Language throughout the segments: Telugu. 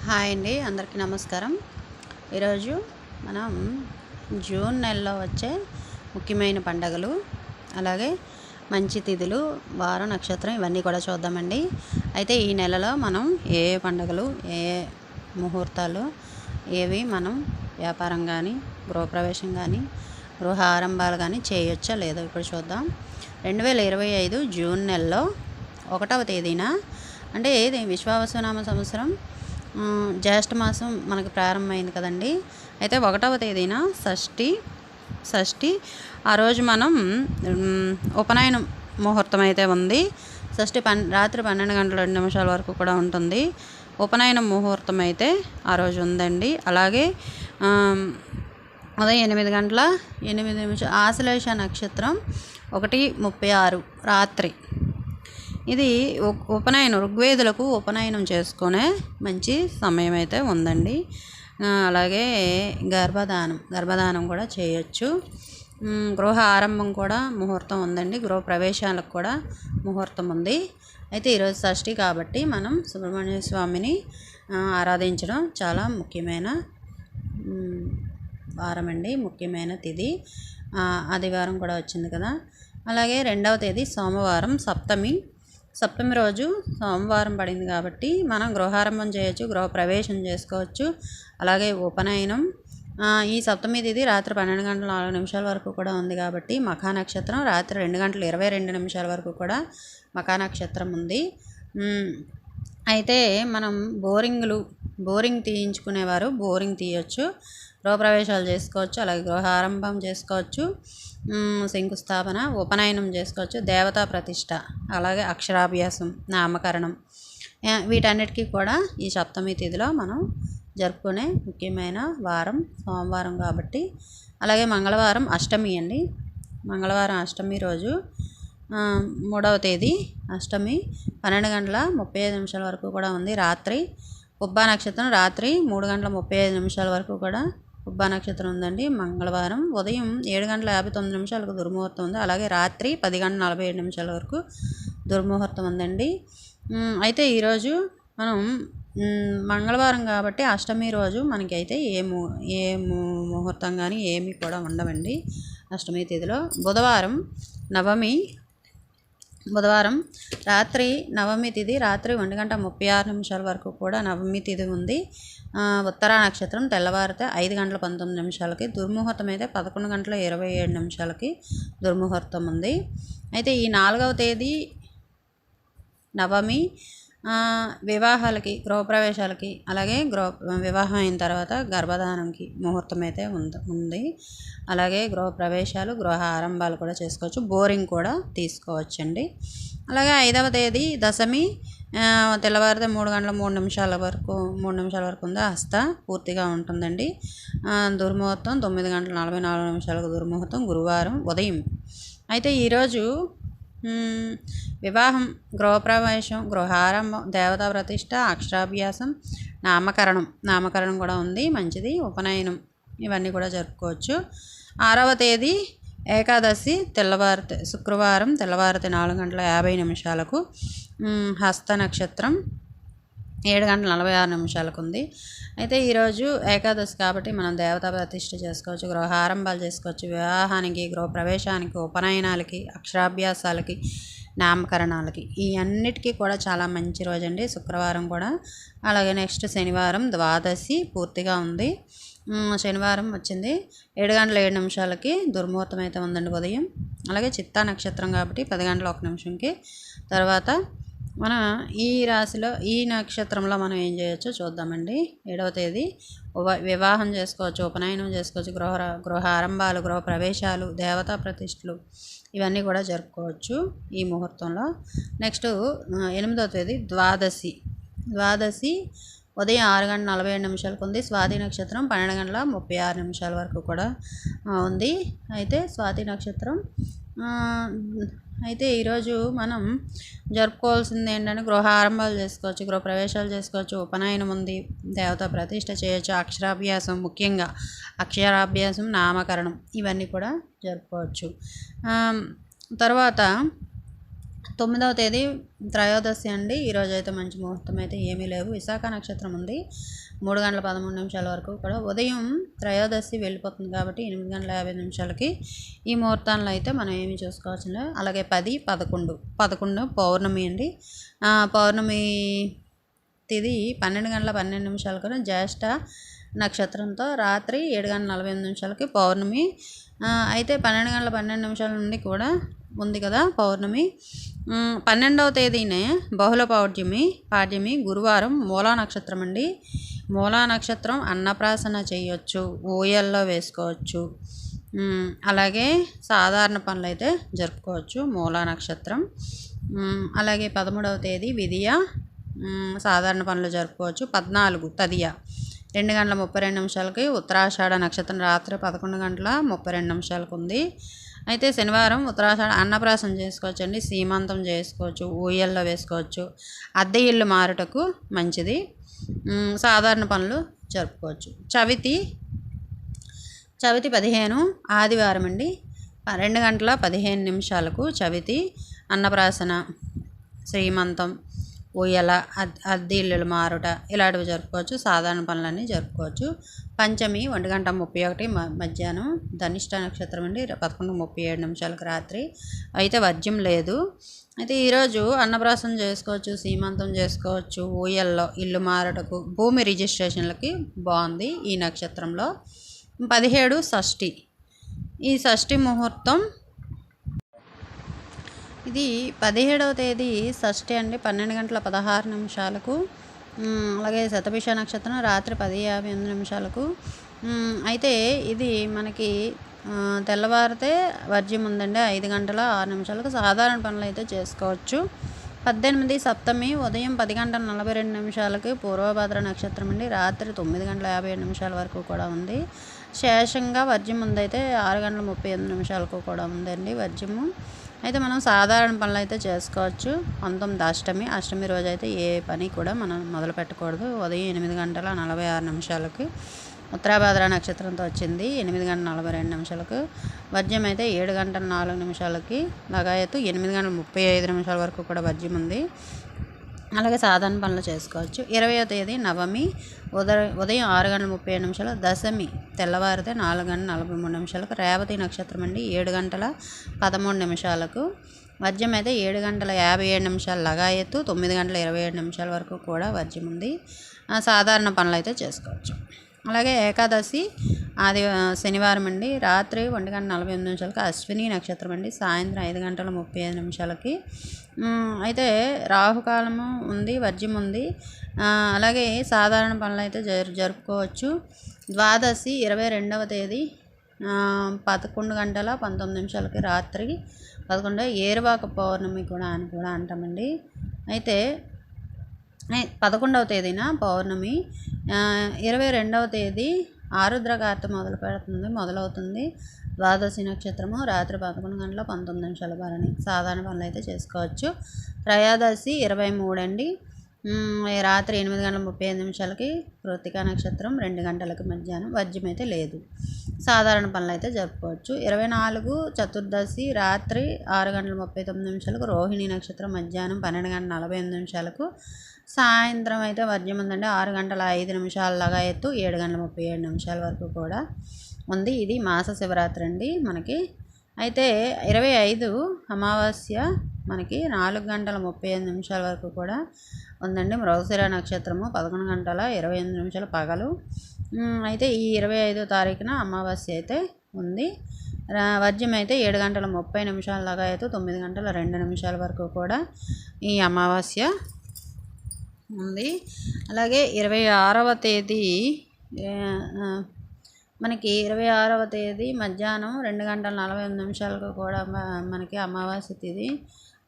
హాయ్ అండి, అందరికీ నమస్కారం. ఈరోజు మనం జూన్ నెలలో వచ్చే ముఖ్యమైన పండగలు, అలాగే మంచి తిథులు, వారం, నక్షత్రం ఇవన్నీ కూడా చూద్దామండి. అయితే ఈ నెలలో మనం ఏ పండగలు, ఏ ముహూర్తాలు, ఏవి మనం వ్యాపారం కానీ, గృహప్రవేశం కానీ, గృహ ఆరంభాలు కానీ చేయొచ్చా లేదో ఇప్పుడు చూద్దాం. 2025 జూన్ నెలలో 1వ తేదీన, అంటే ఇది విశ్వావసునామ సంవత్సరం జ్యేష్ఠ మాసం మనకు ప్రారంభమైంది కదండి. అయితే 1వ తేదీన షష్ఠి ఆ రోజు మనం ఉపనయనం ముహూర్తం అయితే ఉంది. షష్ఠి రాత్రి 12 గంటల 2 నిమిషాల వరకు కూడా ఉంటుంది. ఉపనయనం ముహూర్తం అయితే ఆ రోజు ఉందండి. అలాగే ఉదయం 8 గంటల 8 నిమిషాలు ఆశ్లేష నక్షత్రం 1:36 రాత్రి. ఇది ఉపనయనం, ఋగ్వేదులకు ఉపనయనం చేసుకునే మంచి సమయం అయితే ఉందండి. అలాగే గర్భధానం కూడా చేయొచ్చు. గృహ ఆరంభం కూడా ముహూర్తం ఉందండి. గృహ ప్రవేశాలకు కూడా ముహూర్తం ఉంది. అయితే ఈరోజు షష్ఠి కాబట్టి మనం సుబ్రహ్మణ్య స్వామిని ఆరాధించడం చాలా ముఖ్యమైన వారం అండి, ముఖ్యమైన తిథి. ఆదివారం కూడా వచ్చింది కదా. అలాగే 2వ తేదీ సోమవారం, సప్తమి రోజు సోమవారం పడింది కాబట్టి మనం గృహారంభం చేయొచ్చు, గృహప్రవేశం చేసుకోవచ్చు. అలాగే ఉపనయనం ఈ సప్తమి తేదీ రాత్రి 12 గంటల 4 నిమిషాల వరకు కూడా ఉంది కాబట్టి మఖా నక్షత్రం రాత్రి 2 గంటల 22 నిమిషాల వరకు కూడా మఖా నక్షత్రం ఉంది. అయితే మనం బోరింగ్ తీయించుకునేవారు బోరింగ్ తీయొచ్చు, గృహప్రవేశాలు చేసుకోవచ్చు, అలాగే గృహ ఆరంభం చేసుకోవచ్చు, శంకుస్థాపన, ఉపనయనం చేసుకోవచ్చు, దేవతా ప్రతిష్ట, అలాగే అక్షరాభ్యాసం, నామకరణం, వీటన్నిటికీ కూడా ఈ సప్తమి తిథిలో మనం జరుపుకునే ముఖ్యమైన వారం సోమవారం కాబట్టి. అలాగే మంగళవారం అష్టమి అండి. మంగళవారం అష్టమి రోజు 3వ తేదీ అష్టమి 12 గంటల 35 నిమిషాల వరకు కూడా ఉంది. రాత్రి ఉబ్బా నక్షత్రం రాత్రి 3 గంటల 35 నిమిషాల వరకు కూడా ఉబ్బా నక్షత్రం ఉందండి. మంగళవారం ఉదయం 7 గంటల 59 నిమిషాలకు దుర్ముహూర్తం ఉంది. అలాగే రాత్రి 10 గంటల 47 నిమిషాల వరకు దుర్ముహూర్తం ఉందండి. అయితే ఈరోజు మనం మంగళవారం కాబట్టి అష్టమి రోజు మనకైతే ఏ ముహూర్తం కానీ ఏమీ కూడా ఉండవండి అష్టమి తిథిలో. బుధవారం రాత్రి నవమి తిథి రాత్రి 1 గంట 36 నిమిషాల వరకు కూడా నవమి తిథి ఉంది. ఉత్తరా నక్షత్రం తెల్లవారితే 5 గంటల 19 నిమిషాలకి, దుర్ముహూర్తం అయితే 11 గంటల 27 నిమిషాలకి దుర్ముహూర్తం ఉంది. అయితే ఈ 4వ తేదీ నవమి వివాహాలకి, గృహప్రవేశాలకి, అలాగే వివాహం అయిన తర్వాత గర్భధానంకి ముహూర్తం అయితే ఉంది. అలాగే గృహప్రవేశాలు, గృహ ఆరంభాలు కూడా చేసుకోవచ్చు, బోరింగ్ కూడా తీసుకోవచ్చండి. అలాగే 5వ తేదీ దశమి తెల్లవారితే 3 గంటల 3 నిమిషాల వరకు ఉంది. హస్త పూర్తిగా ఉంటుందండి. దుర్ముహూర్తం 9 గంటల 44 నిమిషాలకు దుర్ముహూర్తం, గురువారం ఉదయం. అయితే ఈరోజు వివాహం, గృహప్రవేశం, గృహారంభం, దేవతా ప్రతిష్ట, అక్షరాభ్యాసం, నామకరణం కూడా ఉంది, మంచిది. ఉపనయనం ఇవన్నీ కూడా జరుపుకోవచ్చు. 6వ తేదీ ఏకాదశి శుక్రవారం తెల్లవారితే 4 గంటల 50 నిమిషాలకు, హస్త నక్షత్రం 7 గంటల 46 నిమిషాలకు ఉంది. అయితే ఈరోజు ఏకాదశి కాబట్టి మనం దేవతా ప్రతిష్ఠ చేసుకోవచ్చు, గృహ ఆరంభాలు చేసుకోవచ్చు, వివాహానికి, గృహప్రవేశానికి, ఉపనయనాలకి, అక్షరాభ్యాసాలకి, నామకరణాలకి, ఈ అన్నిటికీ కూడా చాలా మంచి రోజు అండి శుక్రవారం కూడా. అలాగే నెక్స్ట్ శనివారం ద్వాదశి పూర్తిగా ఉంది. శనివారం వచ్చింది 7 గంటల 7 నిమిషాలకి దుర్ముహూర్తం అయితే ఉందండి ఉదయం. అలాగే చిత్తా నక్షత్రం కాబట్టి 10 గంటల 1 నిమిషంకి. తర్వాత మన ఈ రాశిలో ఈ నక్షత్రంలో మనం ఏం చేయొచ్చో చూద్దామండి. 7వ తేదీ వివాహం చేసుకోవచ్చు, ఉపనయనం చేసుకోవచ్చు, గృహ ఆరంభాలు, గృహ ప్రవేశాలు, దేవతా ప్రతిష్టలు ఇవన్నీ కూడా జరుపుకోవచ్చు ఈ ముహూర్తంలో. నెక్స్ట్ 8వ తేదీ ద్వాదశి ఉదయం 6 గంటల 47 నిమిషాలకు ఉంది. స్వాతి నక్షత్రం 12 గంటల 36 నిమిషాల వరకు కూడా ఉంది. అయితే స్వాతి నక్షత్రం అయితే ఈరోజు మనం జరుపుకోవాల్సింది ఏంటంటే గృహ ఆరంభాలు చేసుకోవచ్చు, గృహప్రవేశాలు చేసుకోవచ్చు, ఉపనయనం ఉంది, దేవతా ప్రతిష్ఠ చేయొచ్చు, అక్షరాభ్యాసం, ముఖ్యంగా అక్షరాభ్యాసం, నామకరణం ఇవన్నీ కూడా జరుపుకోవచ్చు. తర్వాత 9వ తేదీ త్రయోదశి అండి. ఈరోజు అయితే మంచి ముహూర్తం అయితే ఏమీ లేవు. విశాఖ నక్షత్రం ఉంది 3 గంటల 13 నిమిషాల వరకు కూడా. ఉదయం త్రయోదశి వెళ్ళిపోతుంది కాబట్టి 8 గంటల 50 నిమిషాలకి ఈ ముహూర్తాల్లో అయితే మనం ఏమి చూసుకోవచ్చు. అలాగే 10, 11 పౌర్ణమి అండి. పౌర్ణమి తిది 12 గంటల 12 నిమిషాలకు జ్యేష్ఠ నక్షత్రంతో రాత్రి 7 గంటల 48 నిమిషాలకి పౌర్ణమి. అయితే 12 గంటల 12 నిమిషాల నుండి కూడా ఉంది కదా పౌర్ణమి. 12వ తేదీనే బహుళ పాడ్యమి గురువారం మూలా నక్షత్రం అండి. మూలా నక్షత్రం అన్నప్రాసన చేయొచ్చు, ఊయల్లో వేసుకోవచ్చు, అలాగే సాధారణ పనులు అయితే జరుపుకోవచ్చు మూలా నక్షత్రం. అలాగే 13వ తేదీ విధియ, సాధారణ పనులు జరుపుకోవచ్చు. 14 తదియ 2 గంటల 32 నిమిషాలకి ఉత్తరాషాఢ నక్షత్రం రాత్రి 11 గంటల 32 నిమిషాలకు ఉంది. అయితే శనివారం ఉత్తరాషాఢ అన్నప్రాసన చేసుకోవచ్చండి, సీమంతం చేసుకోవచ్చు, ఊయల్లో వేసుకోవచ్చు, అద్దె ఇల్లు మారుటకు మంచిది, సాధారణ పనులు జరుపుకోవచ్చు. చవితి 15 ఆదివారం అండి. 2 గంటల 15 నిమిషాలకు చవితి. అన్నప్రాసన, శ్రీమంతం, ఊయల, అద్దె ఇల్లులు మారుట ఇలాంటివి జరుపుకోవచ్చు, సాధారణ పనులన్నీ జరుపుకోవచ్చు. పంచమి 1 గంట 31 మధ్యాహ్నం ధనిష్ట నక్షత్రం అండి. 11:37 నిమిషాలకు రాత్రి. అయితే వర్జ్యం లేదు. అయితే ఈరోజు అన్నప్రాసన చేసుకోవచ్చు, సీమంతం చేసుకోవచ్చు, ఊయల్లో, ఇల్లు మారుటకు, భూమి రిజిస్ట్రేషన్లకి బాగుంది ఈ నక్షత్రంలో. 17 షష్ఠి. ఈ షష్ఠి ముహూర్తం ఇది 17వ తేదీ షష్ఠి అండి. 12 గంటల 16 నిమిషాలకు. అలాగే శతభిష నక్షత్రం రాత్రి 10:58 నిమిషాలకు. అయితే ఇది మనకి తెల్లవారితే వర్జ్యం ఉందండి 5 గంటల 6 నిమిషాలకు. సాధారణ పనులు అయితే చేసుకోవచ్చు. 18 సప్తమి ఉదయం 10 గంటల 42 నిమిషాలకి పూర్వభద్ర నక్షత్రం అండి. రాత్రి 9 గంటల 57 నిమిషాల వరకు కూడా ఉంది. శేషంగా వర్జ్యం ఉందైతే 6 గంటల 38 నిమిషాలకు కూడా ఉందండి వర్జ్యము. అయితే మనం సాధారణ పనులు అయితే చేసుకోవచ్చు. 19 అష్టమి రోజు అయితే ఏ పని కూడా మనం మొదలు పెట్టకూడదు. ఉదయం 8 గంటల 46 నిమిషాలకి ఉత్తరాభాద్ర నక్షత్రంతో వచ్చింది. 8 గంటల 42 నిమిషాలకు. వర్జ్యం అయితే 7 గంటల 4 నిమిషాలకి. లగాయత్తు 8 గంటల 35 నిమిషాల వరకు కూడా వర్జ్యం ఉంది. అలాగే సాధారణ పనులు చేసుకోవచ్చు. 20వ తేదీ నవమి ఉదయం 6 గంటల 37 నిమిషాలు. దశమి తెల్లవారితే 4 గంటల 43 నిమిషాలకు. రేవతి నక్షత్రం అండి 7 గంటల 13 నిమిషాలకు. వర్జ్యం అయితే 7 గంటల 57 నిమిషాలు లగాయత్తు. 9 గంటల 27 నిమిషాల వరకు కూడా వర్జ్యం ఉంది. సాధారణ పనులు అయితే చేసుకోవచ్చు. అలాగే ఏకాదశి శనివారం అండి. రాత్రి 1 గంట 48 నిమిషాలకి అశ్విని నక్షత్రం అండి. సాయంత్రం 5 గంటల 35 నిమిషాలకి. అయితే రాహుకాలము ఉంది, వర్జ్యం ఉంది. అలాగే సాధారణ పనులు అయితే జరుపుకోవచ్చు. ద్వాదశి 22వ తేదీ 11 గంటల 19 నిమిషాలకి రాత్రి 11. ఏరువాక పౌర్ణమి కూడా అని కూడా అంటామండి. అయితే 11వ తేదీన పౌర్ణమి. 22వ తేదీ ఆరుద్ర కార్తె మొదలవుతుంది. ద్వాదశి నక్షత్రము రాత్రి 11 గంటల 19 నిమిషాల భరణి. సాధారణ పనులు అయితే చేసుకోవచ్చు. త్రయోదశి 23 అండి. రాత్రి 8 గంటల 35 నిమిషాలకి కృత్తికా నక్షత్రం 2 గంటలకు మధ్యాహ్నం. వర్జ్యం అయితే లేదు. సాధారణ పనులు అయితే జరుపుకోవచ్చు. 24 చతుర్దశి రాత్రి 6 గంటల 39 నిమిషాలకు. రోహిణి నక్షత్రం మధ్యాహ్నం 12 గంటల 48 నిమిషాలకు. సాయంత్రం అయితే వర్జ్యం ఉందండి 6 గంటల 5 నిమిషాల లగాయత్తు. 7 గంటల 37 నిమిషాల వరకు కూడా ఉంది. ఇది మాస శివరాత్రి అండి మనకి. అయితే 25 అమావాస్య మనకి 4 గంటల 35 నిమిషాల వరకు కూడా ఉందండి. మృగశిర నక్షత్రము 11 గంటల 28 నిమిషాలు పగలు. అయితే ఈ 25వ తారీఖున అమావాస్య అయితే ఉంది. వర్జ్యం అయితే 7 గంటల 30 నిమిషాల లగాయత్తు. 9 గంటల 2 నిమిషాల వరకు కూడా ఈ అమావాస్య ఉంది. అలాగే 26వ తేదీ మనకి 26వ తేదీ మధ్యాహ్నం 2 గంటల 48 నిమిషాలకు కూడా మనకి అమావాస్య తిథి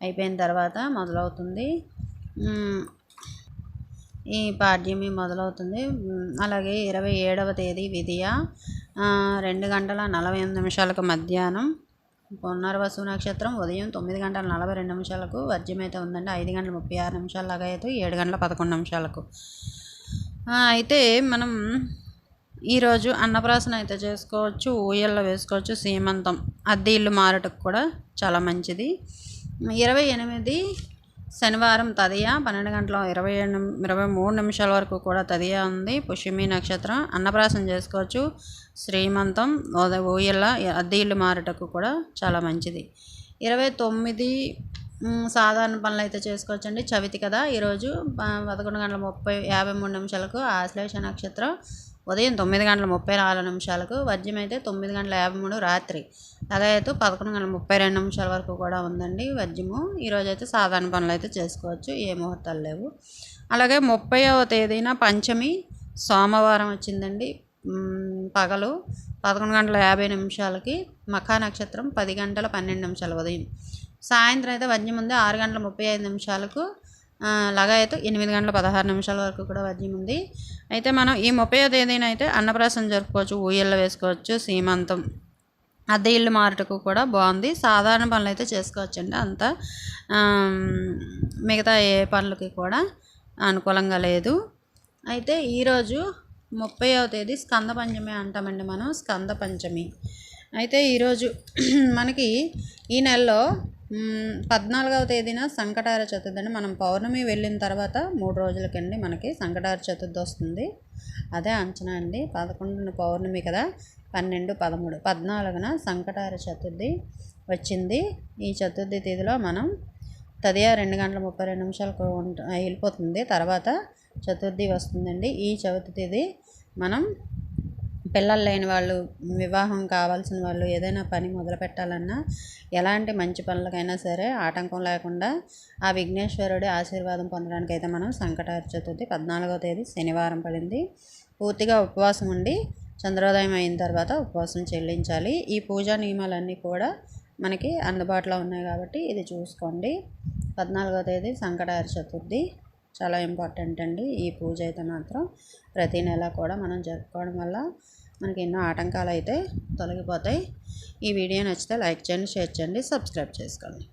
అయిపోయిన తర్వాత మొదలవుతుంది. ఈ పాడ్యమి మొదలవుతుంది. అలాగే 27వ తేదీ విధియ 2 గంటల 48 నిమిషాలకు మధ్యాహ్నం. పునర్వసు నక్షత్రం ఉదయం 9 గంటల 42 నిమిషాలకు. వర్జ్యం అయితే ఉందండి 5 గంటల 36 నిమిషాల లగాయత్తు. 7 గంటల 11 నిమిషాలకు. అయితే మనం ఈరోజు అన్నప్రాసన అయితే చేసుకోవచ్చు, ఊయల్లో వేసుకోవచ్చు, సీమంతం, అద్దె ఇల్లు మారటకు కూడా చాలా మంచిది. 28 శనివారం తదియ 12 గంటల 23 నిమిషాల వరకు కూడా తదియ ఉంది. పుష్యమి నక్షత్రం, అన్నప్రాసం చేసుకోవచ్చు. శ్రీమంతం, ఊయల, అద్దె ఇల్లు మారుటకు కూడా చాలా మంచిది. 29 సాధారణ పనులు అయితే చేసుకోవచ్చండి. చవితి కదా ఈరోజు. 11 గంటల 53 నిమిషాలకు ఆశ్లేష నక్షత్రం, ఉదయం 9 గంటల 34 నిమిషాలకు, వర్జ్యం అయితే 9 గంటల 53 రాత్రి, లగాయతు 11 గంటల 32 నిమిషాల వరకు కూడా ఉందండి వర్జ్యము. ఈరోజు అయితే సాధారణ పనులు అయితే చేసుకోవచ్చు, ఏ ముహూర్తాలు లేవు. అలాగే 30వ తేదీన పంచమి సోమవారం వచ్చిందండి. పగలు 11 గంటల 50 నిమిషాలకి, మఖా నక్షత్రం 10 గంటల 12 నిమిషాలు ఉదయం. సాయంత్రం అయితే వర్జ్యం ఉంది 6 గంటల 35 నిమిషాలకు, లగాయతు 8 గంటల 16 నిమిషాల వరకు కూడా వర్జ్యం ఉంది. అయితే మనం ఈ 30వ తేదీన అయితే అన్నప్రాసం జరుపుకోవచ్చు, ఊయల్లో వేసుకోవచ్చు, సీమంతం, అద్దె ఇల్లు మారుటకు కూడా బాగుంది. సాధారణ పనులు అయితే చేసుకోవచ్చండి. అంతా మిగతా ఏ పనులకి కూడా అనుకూలంగా లేదు. అయితే ఈరోజు 30వ తేదీ స్కంద పంచమి అంటామండి మనం, స్కంద పంచమి. అయితే ఈరోజు మనకి ఈ నెలలో 14వ తేదీన సంకటార చతుర్థి అండి. మనం పౌర్ణమి వెళ్ళిన తర్వాత 3 రోజులకండి మనకి సంకటార చతుర్థి వస్తుంది. అదే అంచనా అండి. 11న పౌర్ణమి కదా, 12, 13, 14న సంకటార చతుర్థి వచ్చింది. ఈ చతుర్థి తేదీలో మనం తదియా 2 గంటల 32 నిమిషాలకు వెళ్ళిపోతుంది. తర్వాత చతుర్థి వస్తుందండి. ఈ చవితి తేదీ మనం పిల్లలు లేని వాళ్ళు, వివాహం కావాల్సిన వాళ్ళు, ఏదైనా పని మొదలు పెట్టాలన్నా, ఎలాంటి మంచి పనులకైనా సరే ఆటంకం లేకుండా ఆ విఘ్నేశ్వరుడి ఆశీర్వాదం పొందడానికి అయితే మనం సంకటార చతుర్థి 14వ తేదీ శనివారం పడింది. పూర్తిగా ఉపవాసం ఉండి చంద్రోదయం అయిన తర్వాత ఉపవాసం చెల్లించాలి. ఈ పూజా నియమాలన్నీ కూడా మనకి అందుబాటులో ఉన్నాయి కాబట్టి ఇది చూసుకోండి. 14వ తేదీ సంకటార చతుర్థి చాలా ఇంపార్టెంట్ అండి. ఈ పూజ అయితే మాత్రం ప్రతి నెల కూడా మనం జరుపుకోవడం వల్ల మనకి ఎన్నో ఆటంకాలు అయితే తొలగిపోతాయి. ఈ వీడియో నచ్చితే లైక్ చేయండి, షేర్ చేయండి, సబ్స్క్రైబ్ చేసుకోండి.